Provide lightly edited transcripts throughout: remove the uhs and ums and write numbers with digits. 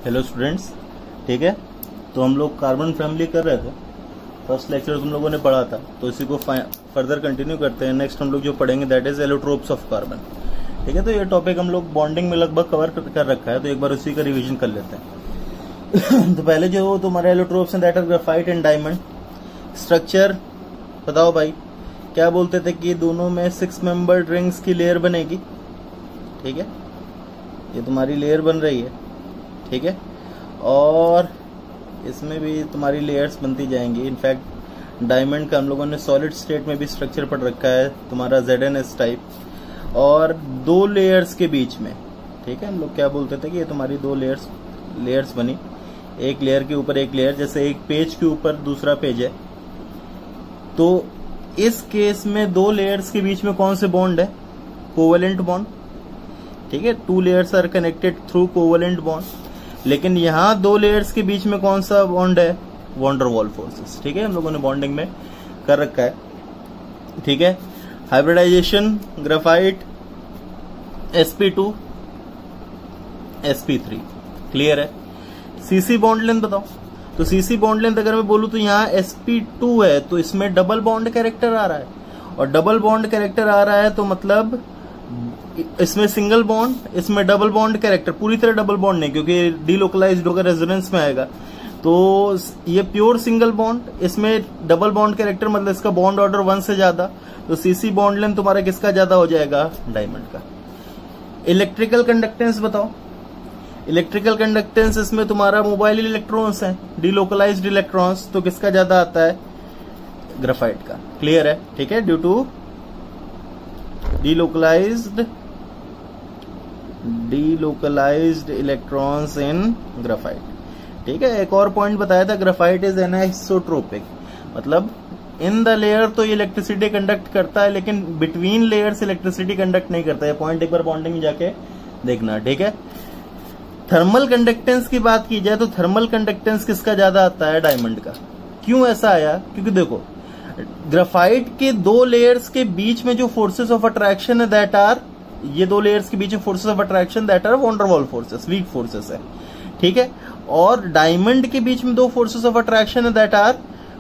Hello students, ठीक है। तो हम लोग कार्बन फैमिली कर रहे थे, फर्स्ट लेक्चर तुम लोगों ने पढ़ा था, तो इसी को फर्दर कंटिन्यू करते हैं। नेक्स्ट हम लोग जो पढ़ेंगे that is allotropes of carbon, ठीक है। तो ये टॉपिक हम लोग बॉन्डिंग में लगभग कवर कर रखा है, तो एक बार उसी का रिवीजन कर लेते हैं। तो पहले जो तुम्हारे एलोट्रोप्स हैं that are graphite and diamond. Structure बताओ भाई, क्या बोलते थे कि दोनों में 6 मेंबर्ड रिंग्स की लेयर बनेगी, ठीक है। ये तुम्हारी लेयर बन रही है, ठीक है, और इसमें भी तुम्हारी लेयर्स बनती जाएंगी। इनफैक्ट डायमंड का हम लोगों ने सॉलिड स्टेट में भी स्ट्रक्चर पढ़ रखा है, तुम्हारा ZnS टाइप, और 2 लेयर्स के बीच में, ठीक है। हम लोग क्या बोलते थे कि ये तुम्हारी 2 लेयर्स बनी, एक लेयर के ऊपर एक लेयर, जैसे एक पेज के ऊपर दूसरा पेज है। तो इस केस में 2 लेयर्स के बीच में कौन से बॉन्ड है? कोवेलेंट बॉन्ड, ठीक है। 2 layers are connected through covalent bond. लेकिन यहाँ 2 लेयर्स के बीच में कौन सा बॉन्ड है? वॉन डर वॉल फोर्सेस, ठीक है। हम लोगों ने बॉन्डिंग में कर रखा है, ठीक है। Hybridisation, graphite sp2 sp3, clear है। सीसी बॉन्ड लेंथ बताओ। तो सीसी बॉन्ड लेंथ अगर मैं बोलूं तो यहाँ sp2 है, तो इसमें डबल बॉन्ड कैरेक्टर आ रहा है, और डबल बॉन्ड कैरेक्टर आ रहा है तो मतलब इसमें सिंगल बॉन्ड, इसमें डबल बॉन्ड कैरेक्टर, पूरी तरह डबल बॉन्ड नहीं क्योंकि डीलोकलाइज्ड होकर रेजोनेंस में आएगा। तो ये प्योर सिंगल बॉन्ड, इसमें डबल बॉन्ड कैरेक्टर मतलब इसका बॉन्ड ऑर्डर 1 से ज्यादा। तो सीसी बॉन्ड लेंथ तुम्हारा किसका ज्यादा हो जाएगा? डायमंड का। इलेक्ट्रिकल कंडक्टेंस बताओ। इलेक्ट्रिकल कंडक्टेंस इसमें तुम्हारा मोबाइल इलेक्ट्रॉन्स है, डीलोकलाइज्ड इलेक्ट्रॉन्स, तो किसका ज्यादा आता है? ग्राफाइट का, क्लियर है, ठीक है। Due to delocalised electrons in graphite, ठीक है। एक और पॉइंट बताया था, ग्राफाइट इज एनाइसोट्रोपिक, मतलब इन द लेयर तो इलेक्ट्रिसिटी कंडक्ट करता है, लेकिन बिटवीन लेयर्स इलेक्ट्रिसिटी कंडक्ट नहीं करता है। पॉइंट एक बार बॉन्डिंग में जाके देखना, ठीक है। थर्मल कंडक्टेंस की बात की जाए तो थर्मल कंडक्टेंस किसका ज्यादा आता है? डायमंड का। क्यों ऐसा आया? क्योंकि देखो ग्राफाइट के 2 लेयर्स के बीच में जो फोर्सेस ऑफ अट्रैक्शन है दैट आर, ये 2 लेयर्स के बीच में forces of attraction that are van der Waals forces, weak forces है, ठीक है। और डायमंड के बीच में 2 फोर्सेस ऑफ अट्रैक्शन है दैट आर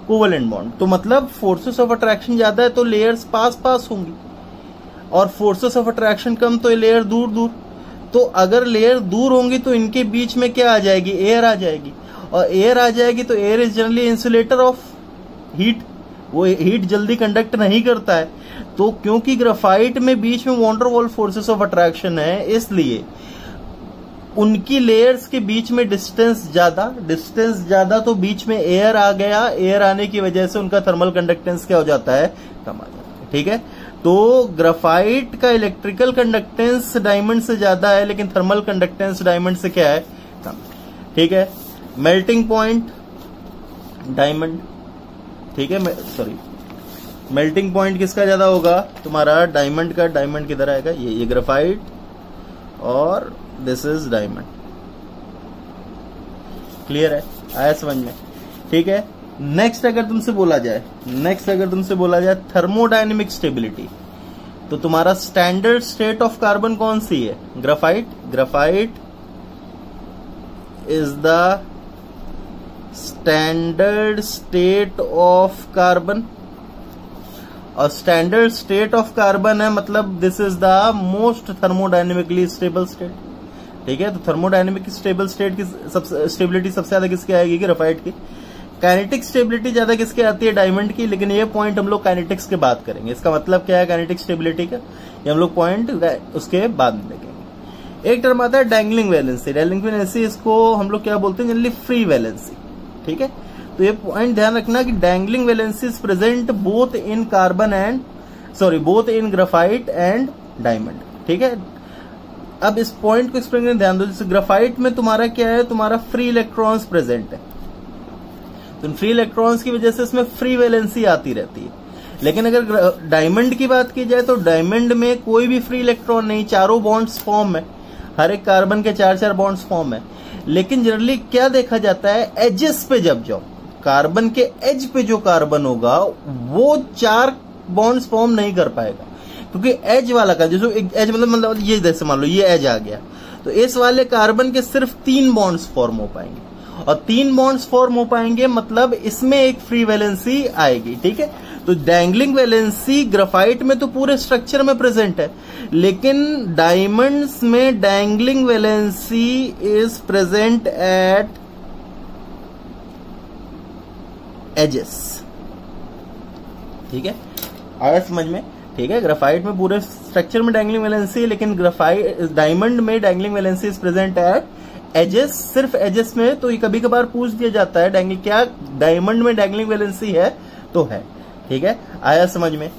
कोवेलेंट बॉन्ड। तो मतलब फोर्सेस ऑफ अट्रैक्शन ज्यादा है तो लेयर्स पास पास होंगी, और फोर्सेस ऑफ अट्रैक्शन कम तो लेयर दूर दूर। तो अगर लेयर दूर होंगी तो इनके बीच में क्या आ जाएगी? एयर आ जाएगी, और एयर आ जाएगी तो air is generally insulator of heat, वो हीट जल्दी कंडक्ट नहीं करता है। तो क्योंकि ग्राफाइट में बीच में von der Waals forces of attraction है, इसलिए उनकी लेयर्स के बीच में डिस्टेंस ज्यादा, तो बीच में एयर आ गया, एयर आने की वजह से उनका थर्मल कंडक्टेंस क्या हो जाता है? कम आ जाता है, ठीक है। तो ग्राफाइट का इलेक्ट्रिकल कंडक्टेंस डायमंड से ज्यादा है, लेकिन थर्मल कंडक्टेंस डायमंड से क्या है? कम, ठीक है। मेल्टिंग पॉइंट डायमंड, ठीक है, सॉरी, मेल्टिंग पॉइंट किसका ज्यादा होगा? तुम्हारा डायमंड का। डायमंड किधर आएगा? ये ग्राफाइट, और दिस इज डायमंड, क्लियर है, आया समझ में, ठीक है। नेक्स्ट अगर तुमसे बोला जाए थर्मोडायनेमिक स्टेबिलिटी, तो तुम्हारा स्टैंडर्ड स्टेट ऑफ कार्बन कौन सी है? Graphite is the standard state of carbon, और स्टैंडर्ड स्टेट ऑफ कार्बन है मतलब this is the most thermodynamically stable state, ठीक है। तो थर्मोडायनेमिक स्टेबल स्टेट की स्टेबिलिटी सबसे ज्यादा किसकी आएगी? ग्राफाइट की। काइनेटिक स्टेबिलिटी ज्यादा किसकी आती है? डायमंड की। लेकिन ये पॉइंट हम लोग काइनेटिक्स के बाद करेंगे, इसका मतलब क्या है काइनेटिक स्टेबिलिटी का, ये हम लोग पॉइंट उसके बाद में देखेंगे। एक टर्म आता है डैंगलिंग वैलेंसी। डैंगलिंग वैलेंसी इसको हम लोग क्या बोलते हैं? जनरली फ्री वैलेंसी, ठीक है। तो ये पॉइंट ध्यान रखना कि dangling valency is present both in graphite and diamond, ठीक है। अब इस पॉइंट को एक्सप्लेन करने ध्यान दो। जैसे ग्राफाइट में तुम्हारा क्या है? तुम्हारा फ्री इलेक्ट्रॉन्स प्रेजेंट है, तो फ्री इलेक्ट्रॉन्स की वजह से इसमें फ्री वैलेंसी आती रहती है। लेकिन अगर डायमंड की बात की जाए तो डायमंड में कोई भी फ्री इलेक्ट्रॉन नहीं, चारों बॉन्ड्स फॉर्म है, हर एक कार्बन के 4-4 बॉन्ड्स फॉर्म है। लेकिन जनरली क्या देखा जाता है? एजेस पे जब जाओ, कार्बन के एज पे जो कार्बन होगा वो 4 बॉन्ड्स फॉर्म नहीं कर पाएगा, क्योंकि एज वाला का जैसे एज मतलब ये जैसे मान लो ये एज आ गया, तो इस वाले कार्बन के सिर्फ 3 बॉन्ड्स फॉर्म हो पाएंगे, और 3 बॉन्ड्स फॉर्म हो पाएंगे मतलब इसमें एक फ्री वैलेंसी आएगी। ठीक है, तो डैंगलिंग वैलेंसी ग्राफाइट में तो पूरे स्ट्रक्चर में प्रेजेंट है, लेकिन डायमंड्स में dangling valency is present at edges. ठीक है, आया समझ में? ठीक है, ग्राफाइट में पूरे स्ट्रक्चर में डैंगलिंग वैलेंसी है, लेकिन ग्राफाइट डायमंड में dangling valency is present at edges, सिर्फ एजेस में। तो ये कभी कभार पूछ दिया जाता है डैंगलिंग, क्या डायमंड में डैंगलिंग वैलेंसी है? तो है। ठीक है, आया समझ में?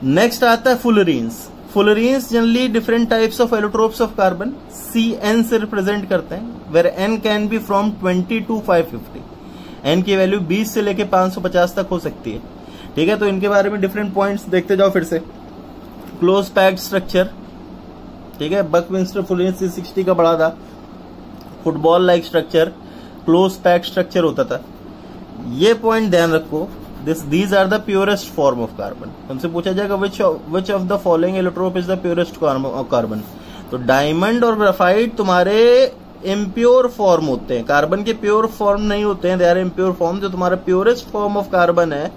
नेक्स्ट आता है fullerenes. Fullerenes generally different types of allotropes of carbon CN से रिप्रेजेंट करते हैं, where N can be from 20 to 550। N की वैल्यू 20 से लेके 550 तक हो सकती है। ठीक है, तो इनके बारे में डिफरेंट पॉइंट्स देखते जाओ फिर से। क्लोज पैक्ड स्ट्रक्चर, ठीक है, बकमिंस्टर फुलरीन्स C60 का बड़ा था। Football like structure, close packed structure होता था। ये पॉइंट ध्यान रखो, these are the purest form of carbon. तुमसे पूछा जाएगा which of the following allotrope is the purest carbon, तो डायमंड और ग्राफाइट तुम्हारे इम्प्योर फॉर्म होते हैं, कार्बन के प्योर फॉर्म नहीं होते हैं, दे आर इम्प्योर फॉर्म। जो तुम्हारा प्योरेस्ट फॉर्म ऑफ कार्बन है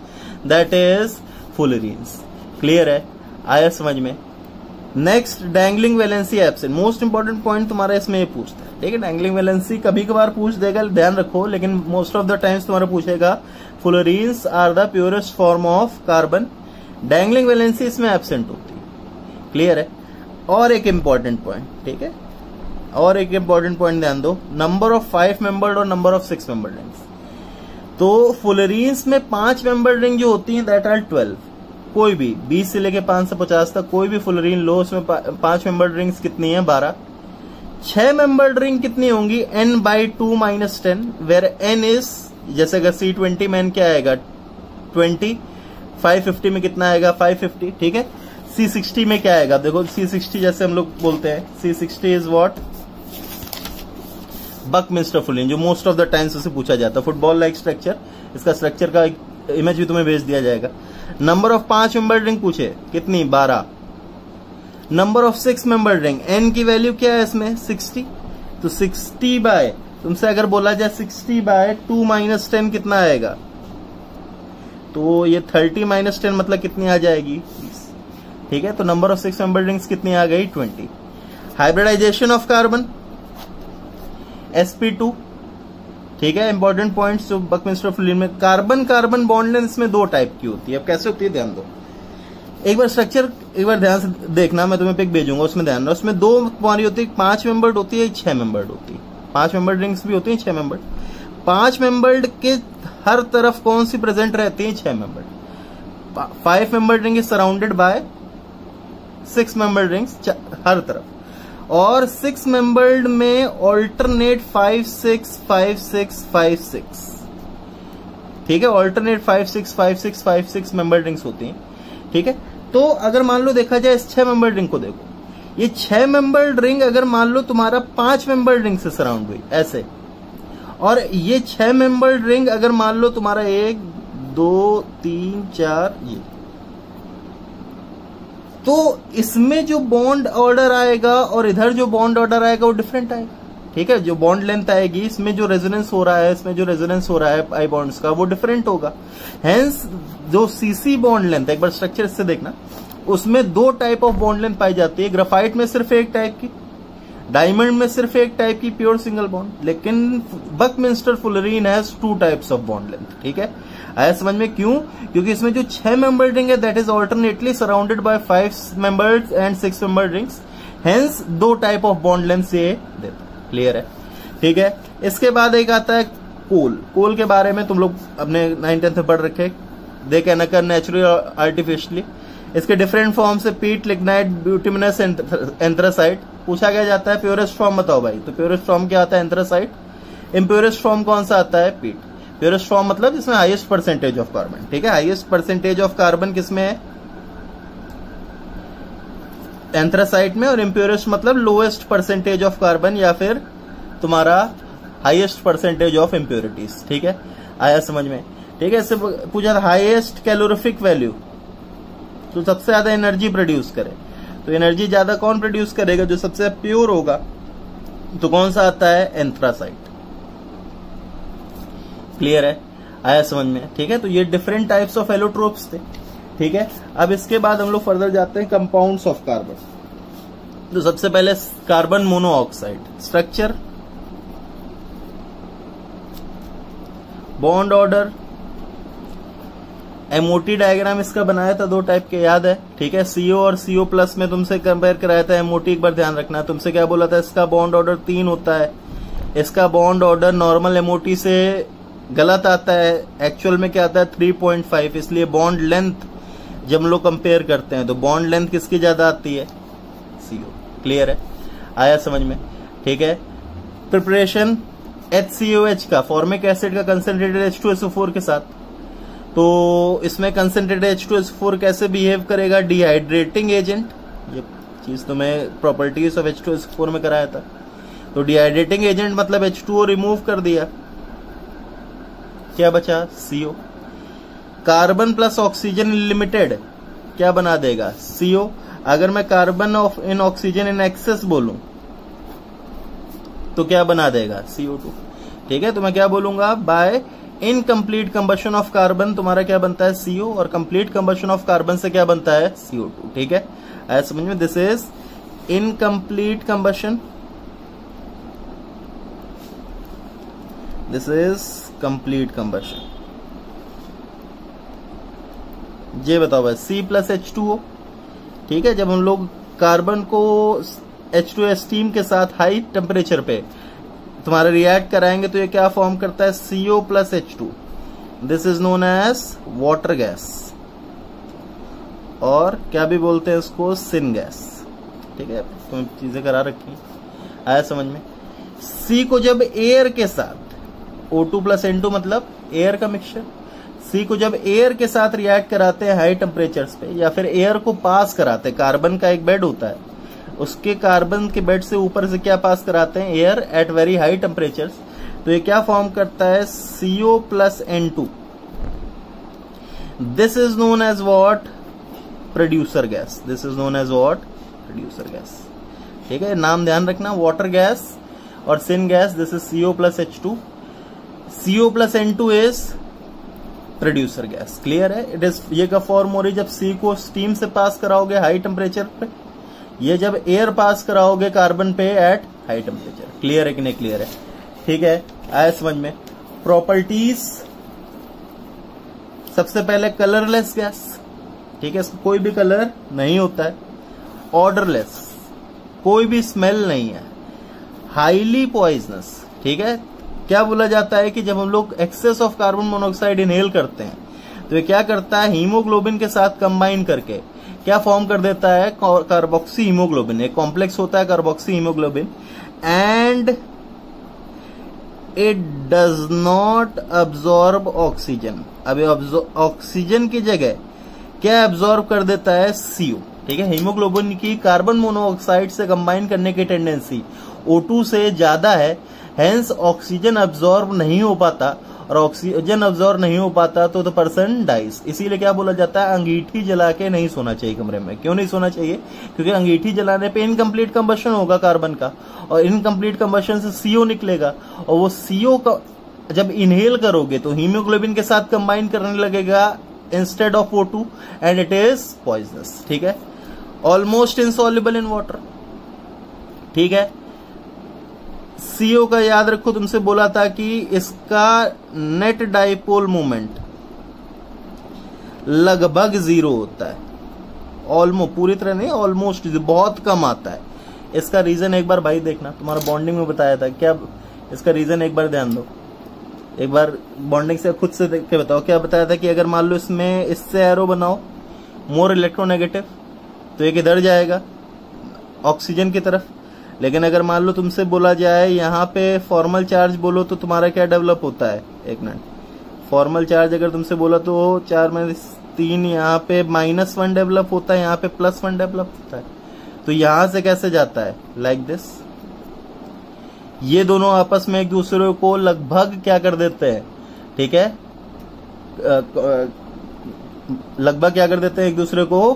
दैट इज फुलरीन्स। क्लियर है? आया समझ में? Next, dangling valency absent. Most important point तुम्हारा इसमें ये पूछता है। ठीक है, डैंगलिंग वैलेंसी कभी कभार पूछ देगा, ध्यान रखो, लेकिन मोस्ट ऑफ द टाइम्स तुम्हारा पूछेगा fullerenes are the purest form of carbon, dangling valency इसमें एब्सेंट होती है। क्लियर है? और एक इंपॉर्टेंट पॉइंट, ठीक है, और एक इंपॉर्टेंट पॉइंट ध्यान दो, नंबर ऑफ 5 मेंबर्ड और नंबर ऑफ 6 मेंबर्ड रिंग्स। तो फुलरीन्स में 5 मेंबर्ड रिंग जो होती हैं दैट आर 12। कोई भी 20 से लेके 550 तक कोई भी फुलरीन लो, उसमें 5 मेंबर्ड रिंग्स कितनी है? 12। 6 मेंबर्ड रिंग कितनी होंगी? N/2 - 10, वेर N इज, जैसे अगर C20 में N क्या आएगा? 20। 550 में कितना आएगा? 550। ठीक है, C60 में क्या आएगा? देखो C60 जैसे हम लोग बोलते हैं, C60 is what? Buckminster fullerene, जो मोस्ट ऑफ द टाइम्स उसे पूछा जाता है। फुटबॉल लाइक स्ट्रक्चर, इसका स्ट्रक्चर का इमेज भी तुम्हें भेज दिया जाएगा। नंबर ऑफ 5 मेंबर्ड रिंग पूछे, कितनी? 12। Number of 6 membered ring, N की वैल्यू क्या है इसमें? 60। तो 60 बाय, तुमसे अगर बोला जाए 60/2 - 10 कितना आएगा? तो ये 30 - 10 मतलब कितनी आ जाएगी? 20। ठीक है, तो नंबर ऑफ 6 मेंबर्ड रिंग्स कितनी आ गई? 20। Hybridisation of carbon, sp2। ठीक है, इंपॉर्टेंट पॉइंट्स जो बकमिंस्टर फुलरीन में, कार्बन कार्बन बॉन्ड लेंथ इसमें 2 टाइप की होती है। अब कैसे होती है ध्यान दो, एक बार स्ट्रक्चर एक बार ध्यान से देखना, मैं तुम्हें पिक भेजूंगा, उसमें ध्यान रखो। उसमें 2 तुम्हारी होती है, 5 मेंबर्ड होती है, 6 मेंबर्ड होती है। 5 मेंबर्ड रिंग्स भी होती है, 6 मेंबर्ड। 5 मेंबर्ड के हर तरफ कौन सी प्रेजेंट रहती है? 6 membered. 5 membered ring is surrounded by 6 membered rings हर तरफ, और 6 मेंबर्ड में ऑल्टरनेट 5 6 5 6 5 6। ठीक है, ऑल्टरनेट 5 6 5 6 5 6 मेंबर्ड रिंग्स होती हैं। ठीक है, तो अगर मान लो देखा जाए इस 6 मेंबर्ड रिंग को, देखो ये 6 मेंबर्ड रिंग अगर मान लो तुम्हारा 5 मेंबर्ड रिंग से सराउंड हुई ऐसे, और ये 6 मेंबर्ड रिंग अगर मान लो तुम्हारा 1 2 3 4 ये, तो इसमें जो बॉन्ड ऑर्डर आएगा और इधर जो बॉन्ड ऑर्डर आएगा वो डिफरेंट आएगा। ठीक है, जो बॉन्ड लेंथ आएगी, इसमें जो रेजोनेंस हो रहा है, इसमें जो रेजोनेंस हो रहा है आई बॉन्ड्स का, वो डिफरेंट होगा। हेंस जो सीसी बॉन्ड लेंथ, एक बार स्ट्रक्चर इससे देखना, उसमें 2 टाइप ऑफ बॉन्ड लेंथ पाई जाती है। ग्राफाइट में सिर्फ एक टाइप की, डायमंड में सिर्फ एक टाइप की प्योर सिंगल बॉन्ड, लेकिन Buckminster fullerene has 2 types of bond length. ठीक है, आया समझ में? क्यों? क्योंकि इसमें जो 6 मेंबर्ड रिंग है that is alternately surrounded by 5 membered and 6 membered rings, hence 2 type of bond length से देता। क्लियर है? ठीक है, इसके बाद एक आता है कोल। कोल के बारे में तुम लोग अपने 9th-10th में पढ़ रखे, दे कैन अकर नेचुरली और आर्टिफिशियली। इसके डिफरेंट फॉर्म से पीट, लिग्नाइट, ब्यूटिमिनस, एंथ्रासाइट। पूछा गया जाता है प्योरेस्ट फॉर्म बताओ भाई, तो प्योरेस्ट फॉर्म क्या आता है? एंथ्रासाइट। इम्प्योरेस्ट फॉर्म कौन सा आता है? पीट। प्योरेस्ट फॉर्म मतलब जिसमें हाईएस्ट परसेंटेज ऑफ कार्बन। ठीक है, हाईएस्ट परसेंटेज ऑफ कार्बन किसमें है? एंथ्रासाइट में। और इम्प्योरेस्ट मतलब लोएस्ट परसेंटेज ऑफ कार्बन या फिर तुम्हारा हाईएस्ट परसेंटेज ऑफ इम्प्योरिटीज। ठीक है, आया समझ में? ठीक है, इससे पूछा था हाईएस्ट कैलोरीफिक वैल्यू, तो सबसे ज्यादा एनर्जी प्रोड्यूस करे, तो एनर्जी ज्यादा कौन प्रोड्यूस करेगा? जो सबसे प्योर होगा। तो कौन सा आता है? एंथ्रासाइट। क्लियर है? आया समझ में? ठीक है, तो ये डिफरेंट टाइप्स ऑफ एलोट्रोप्स थे। ठीक है, अब इसके बाद हम लोग फर्दर जाते हैं कंपाउंड्स ऑफ कार्बन। तो सबसे पहले carbon monoxide. Structure, bond order, MOT diagram इसका बनाया था 2 टाइप के, याद है? ठीक है, सीओ और सीओ प्लस में तुमसे कंपेयर कराया था एमओटी, एक बार ध्यान रखना। तुमसे क्या बोला था? इसका बॉन्ड ऑर्डर 3 होता है। इसका बॉन्ड ऑर्डर नॉर्मल एमओटी से गलत आता है, एक्चुअल में क्या आता है? 3.5। इसलिए बॉन्ड लेंथ जब हम लोग कंपेयर करते हैं तो बॉन्ड लेंथ किसकी ज्यादा आती है? सीओ। क्लियर है? आया समझ में? ठीक है, प्रिपरेशन HCOH का, फॉर्मिक एसिड का कंसेंट्रेटेड H2SO4 के साथ। तो इसमें कंसेंट्रेटेड H2SO4 कैसे बिहेव करेगा? Dehydrating agent. ये चीज तो मैं प्रॉपर्टीज ऑफ H2SO4 में कराया था। तो डिहाइड्रेटिंग एजेंट मतलब H2O रिमूव कर दिया, क्या बचा? CO। Carbon plus oxygen limited क्या बना देगा? CO। अगर मैं carbon of in oxygen in excess बोलूं तो क्या बना देगा? CO2। ठीक है, तो मैं क्या बोलूंगा? By incomplete combustion of carbon तुम्हारा क्या बनता है? CO, और कंप्लीट कंबशन ऑफ कार्बन से क्या बनता है? CO2। ठीक है, आया समझ में? This is incomplete combustion, this is complete combustion. ये बताओ भाई, C प्लस H2O। ठीक है, जब हम लोग कार्बन को H2 स्टीम के साथ हाई टेम्परेचर पे तुम्हारा रिएक्ट कराएंगे तो ये क्या फॉर्म करता है? CO plus H2। This is known as water gas, और क्या भी बोलते हैं इसको? Syn gas. ठीक है, तो चीजें करा रखी, आया समझ में? C को जब एयर के साथ O2 प्लस N2 मतलब एयर का मिक्सचर, C को जब एयर के साथ रिएक्ट कराते हैं हाई टेम्परेचर्स पे, या फिर एयर को पास कराते हैं, कार्बन का एक बेड होता है, उसके कार्बन के बेड से ऊपर से क्या पास कराते हैं? Air at very high temperatures. तो ये क्या फॉर्म करता है? CO plus N2। This is known as what? Producer gas. This is known as what? Producer gas. ठीक है, नाम ध्यान रखना, वाटर गैस और syn gas. This is CO plus H2। CO plus N2 is producer gas. Clear है? It is, ये का form हो रही जब C को स्टीम से पास कराओगे हाई टेम्परेचर पे, ये जब एयर पास कराओगे कार्बन पे एट हाई टेम्परेचर। क्लियर है कि नहीं? क्लियर है। ठीक है, आया समझ में? प्रॉपर्टीज, सबसे पहले कलरलेस गैस। ठीक है, इसको कोई भी कलर नहीं होता है। ऑर्डरलेस, कोई भी स्मेल नहीं है। Highly poisonous. ठीक है, क्या बोला जाता है कि जब हम लोग excess of carbon monoxide inhale करते हैं तो ये क्या करता है? हीमोग्लोबिन के साथ कंबाइन करके क्या फॉर्म कर देता है? Carboxy haemoglobin. एक कॉम्प्लेक्स होता है carboxy haemoglobin, and it does not absorb oxygen. अब ऑक्सीजन की जगह क्या अब्सॉर्ब कर देता है? CO। ठीक है, हीमोग्लोबिन की कार्बन मोनोऑक्साइड से कंबाइन करने की टेंडेंसी O2 से ज्यादा है, हेंस ऑक्सीजन अब्सॉर्ब नहीं हो पाता, और ऑक्सीजन अब्सॉर्ब नहीं हो पाता तो द पर्सन डाइज। इसीलिए क्या बोला जाता है? अंगीठी जला के नहीं सोना चाहिए कमरे में। क्यों नहीं सोना चाहिए? क्योंकि अंगीठी जलाने पे इनकम्प्लीट कंबशन होगा कार्बन का, और इनकम्प्लीट कंबशन से CO निकलेगा, और वो CO का जब इनहेल करोगे तो हीमोग्लोबिन के साथ कंबाइन करने लगेगा instead of O2, and it is poisonous. ठीक है, ऑलमोस्ट इनसॉल्युबल इन वाटर। ठीक है, CO का याद रखो, तुमसे बोला था कि इसका नेट डाइपोल मोमेंट लगभग 0 होता है। ऑलमोस्ट, पूरी तरह नहीं, ऑलमोस्ट बहुत कम आता है। इसका रीजन एक बार भाई देखना, तुम्हारा बॉन्डिंग में बताया था क्या? इसका रीजन एक बार ध्यान दो, एक बार बॉन्डिंग से खुद से देख के बताओ। क्या बताया था कि अगर मान लो इसमें इससे एरो बनाओ मोर इलेक्ट्रोनेगेटिव तो एक इधर जाएगा ऑक्सीजन की तरफ, लेकिन अगर मान लो तुमसे बोला जाए यहाँ पे फॉर्मल चार्ज बोलो तो तुम्हारा क्या डेवलप होता है? एक मिनट, फॉर्मल चार्ज अगर तुमसे बोला तो 4 में 3 यहाँ पे -1 डेवलप होता है, यहाँ पे +1 डेवलप होता है। तो यहां से कैसे जाता है? Like this. ये दोनों आपस में एक दूसरे को लगभग क्या कर देते हैं? ठीक है, लगभग क्या कर देते हैं? एक दूसरे को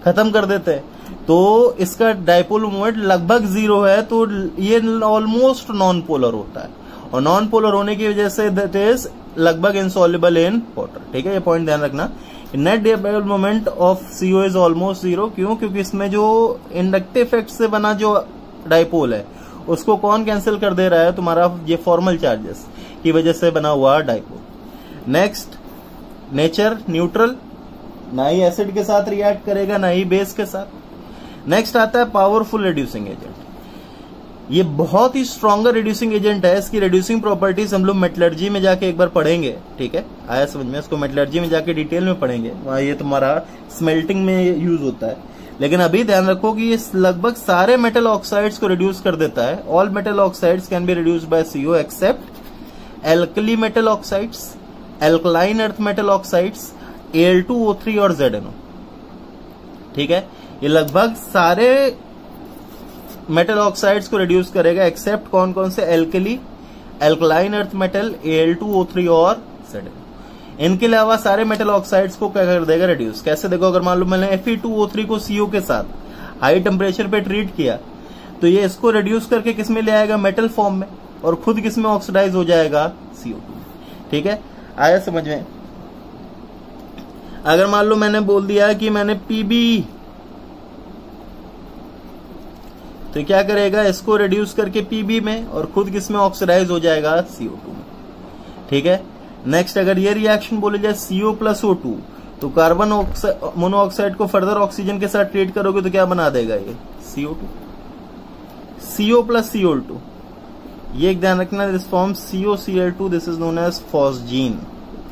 खत्म कर देते हैं। तो इसका डाइपोल मोमेंट लगभग 0 है, तो ये ऑलमोस्ट नॉन पोलर होता है, और नॉन पोलर होने की वजह से दैट इज लगभग इनसॉल्युबल इन वाटर। ठीक है, ये पॉइंट ध्यान रखना। Net dipole moment of CO is almost 0। क्यों? क्योंकि इसमें जो इंडक्टिव इफेक्ट से बना जो डाइपोल है उसको कौन कैंसिल कर दे रहा है? तुम्हारा ये फॉर्मल चार्जेस की वजह से बना हुआ डाइपोल। नेक्स्ट, नेचर न्यूट्रल, ना ही एसिड के साथ रिएक्ट करेगा ना ही बेस के साथ। नेक्स्ट आता है पावरफुल रिड्यूसिंग एजेंट। ये बहुत ही स्ट्रॉन्गर रिड्यूसिंग एजेंट है। इसकी रिड्यूसिंग प्रॉपर्टीज हम लोग मेटलर्जी में जाके एक बार पढ़ेंगे। ठीक है, आया समझ में? इसको मेटलर्जी में जाके डिटेल में पढ़ेंगे, वहां ये तुम्हारा स्मेल्टिंग में यूज होता है। लेकिन अभी ध्यान रखो कि ये लगभग सारे मेटल ऑक्साइड्स को रिड्यूस कर देता है। All metal oxides can be reduced by CO except alkali metal oxides, alkaline earth metal oxides, Al2O3 और ZNO। ठीक है, ये लगभग सारे मेटल ऑक्साइड्स को रिड्यूस करेगा एक्सेप्ट कौन कौन से? Alkali, alkaline earth metal, Al2O3 और ZNO। इनके अलावा सारे मेटल ऑक्साइड्स को क्या कर देगा? रिड्यूस। कैसे? देखो, अगर मान लो मैंने Fe2O3 को CO के साथ हाई टेम्परेचर पे ट्रीट किया तो ये इसको रिड्यूस करके किस में ले आएगा? मेटल फॉर्म में, और खुद किस में ऑक्सीडाइज हो जाएगा? CO2। ठीक है, आया समझ में? अगर मान लो मैंने बोल दिया कि मैंने PB, तो क्या करेगा? इसको रिड्यूस करके PB में और खुद किस में ऑक्सीडाइज हो जाएगा? CO2 में। ठीक है, नेक्स्ट, अगर ये रिएक्शन बोले जाए CO प्लस O2, तो कार्बन मोनोऑक्साइड को फर्दर ऑक्सीजन के साथ ट्रीट करोगे तो क्या बना देगा? ये CO2। CO प्लस Cl2, ये एक ध्यान रखना, this form COCl2, this is known as phosgene.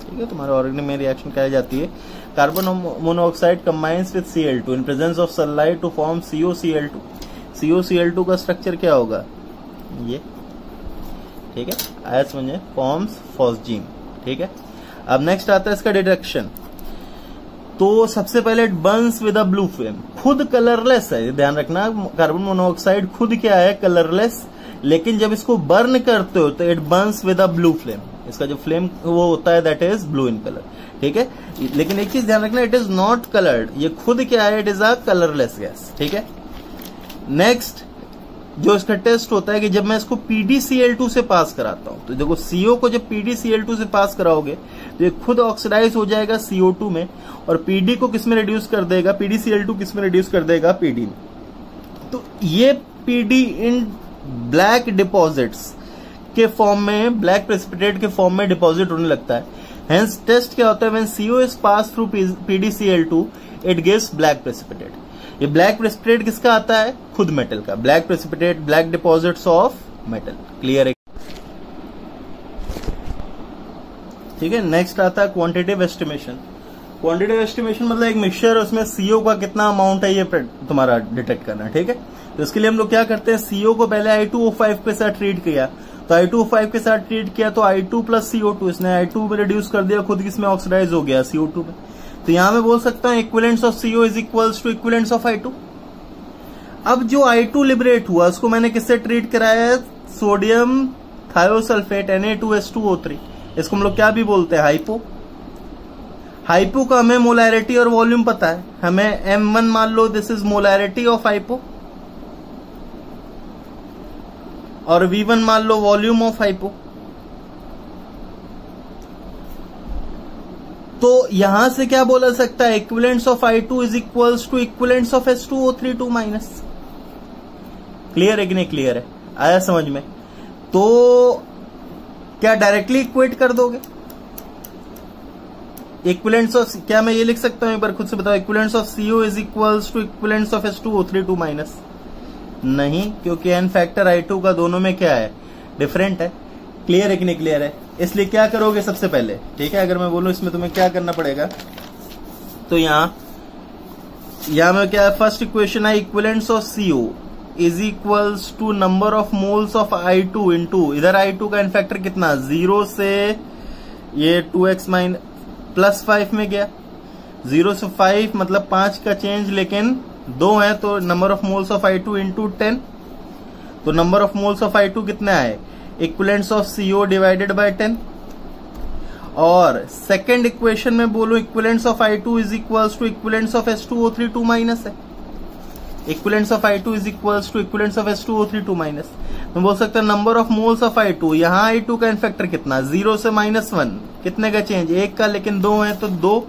ठीक है, तुम्हारे ऑर्गेनिज्म में रिएक्शन कही जाती है। Carbon monoxide combines with Cl2 in presence of sunlight to form COCl2। COCl2 का स्ट्रक्चर क्या होगा? ये। ठीक है, आया समझे? Forms phosgene. ठीक है, अब नेक्स्ट आता है इसका डिडक्शन। तो सबसे पहले it Burns with a blue flame, खुद कलरलेस है, ध्यान रखना। कार्बन मोनोऑक्साइड खुद क्या है? कलरलेस। लेकिन जब इसको बर्न करते हो तो it Burns with a blue flame. इसका जो फ्लेम वो होता है that is blue in colour. ठीक है, लेकिन एक चीज ध्यान रखना, इट इज नॉट कलर्ड। ये खुद क्या है? It is a colourless gas. ठीक है, नेक्स्ट जो इसका टेस्ट होता है कि जब मैं इसको PdCl2 से पास कराता हूं, तो देखो CO को जब PdCl2 से पास कराओगे तो ये खुद ऑक्सीडाइज हो जाएगा CO2 में, और PD को किस में रिड्यूस कर देगा? PdCl2 किस में रिड्यूस कर देगा? PD में। तो ये PD इन ब्लैक डिपॉजिट्स के फॉर्म में, ब्लैक प्रेसिपिटेट के फॉर्म में डिपॉजिट होने लगता है। हेंस टेस्ट क्या होता है? When CO is pass through PdCl2 it gives black precipitate. ये ब्लैक प्रेसिपिटेट किसका आता है? खुद मेटल का। Black precipitate, black deposits of metal. Clear है? ठीक है, नेक्स्ट आता है क्वांटिटेटिव एस्टिमेशन। क्वांटिटेटिव एस्टिमेशन मतलब एक मिक्सचर, उसमें CO का कितना अमाउंट है ये तुम्हारा डिटेक्ट करना। ठीक है, तो इसके लिए हम लोग क्या करते हैं? CO को पहले I2O5 के साथ ट्रीट किया, तो I2O5 के साथ ट्रीट किया तो I2 प्लस CO2, इसने I2 में रिड्यूस कर दिया, खुद किसमें ऑक्सीडाइज हो गया? CO2 में। तो यहां मैं बोल सकता हूं equivalence of CO is equals to equivalence of I2। अब जो I2 लिबरेट हुआ उसको मैंने किससे ट्रीट कराया है? Sodium thiosulphate Na2H2O3। इसको हम लोग क्या भी बोलते हैं? हाइपो। हाइपो का हमें मोलैरिटी और वॉल्यूम पता है, हमें M1 मान लो, this is molarity of hypo, और V1 मान लो वॉल्यूम ऑफ हाइपो। तो यहां से क्या बोला सकता है? Equivalence of I2 is equals to equivalence of H2O3 2 minus. Clear है कि नहीं? क्लियर है, आया समझ में? तो क्या डायरेक्टली इक्वेट कर दोगे? इक्विवेलेंस ऑफ, क्या मैं ये लिख सकता हूं? एक बार खुद से बताओ, equivalence of CO is equals to equivalence of H2O3 2 minus. नहीं, क्योंकि n फैक्टर I2 का दोनों में क्या है? डिफरेंट है। क्लियर है कि नहीं? क्लियर है। इसलिए क्या करोगे सबसे पहले? ठीक है, अगर मैं बोलूं इसमें तुम्हें क्या करना पड़ेगा, तो यहां में क्या है? फर्स्ट इक्वेशन है equivalence of CO is equals to number of moles of I2 into, इधर I2 का n फैक्टर कितना? 0 से ये 2x माइनस प्लस 5 में गया, 0 से 5 मतलब 5 का चेंज, लेकिन 2 है तो number of moles of I2 into 10। तो number of moles of I2 कितना है? Equivalence of CO divided by 10। और सेकेंड इक्वेशन में बोलो equivalence of I2 is equals to equivalence of H2O3 2 minus है। Equivalence of I2 is equals to equivalence of H2O3 minus. तुम बोल सकते हैं number of moles of I2, यहाँ I2 का इनफैक्टर कितना, 0 से -1, कितने का चेंज, 1 का, लेकिन 2 है तो 2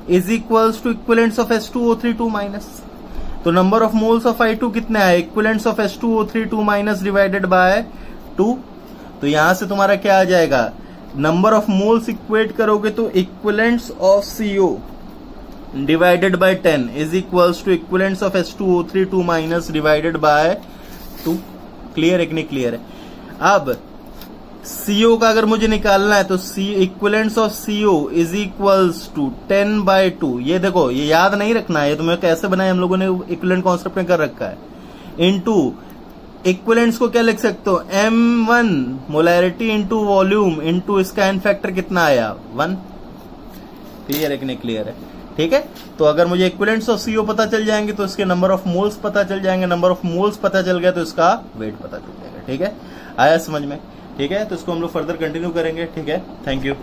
is equals to equivalence of H2O3 minus. तो number of moles of I2 कितने आए, equivalence of H2O3 minus divided by 2। तो यहां से तुम्हारा क्या आ जाएगा, नंबर ऑफ मोल्स इक्वेट करोगे तो equivalence of CO divided by 10 is equals to equivalence of H2O3 minus divided by 2। Clear है कि नहीं क्लियर है। अब CO का अगर मुझे निकालना है तो equivalence of CO is equals to 10/2। ये देखो, ये याद नहीं रखना है, ये तुम्हें कैसे बनाए हम लोगों ने इक्विवेलेंट कॉन्सेप्ट में कर रखा है। इनटू इक्विवेलेंट्स को क्या लिख सकते हो, M1 molarity into volume into इसका एन फैक्टर कितना आया, 1। क्लियर है कि नहीं क्लियर है। ठीक है, तो अगर मुझे इक्विवेलेंट्स ऑफ CO पता चल जाएंगे तो इसके नंबर ऑफ मोल्स पता चल जाएंगे, नंबर ऑफ मोल्स पता चल गया तो इसका वेट पता चल जाएगा। ठीक है, आया समझ में। ठीक है, तो इसको हम लोग फर्दर कंटिन्यू करेंगे। ठीक है, थैंक यू।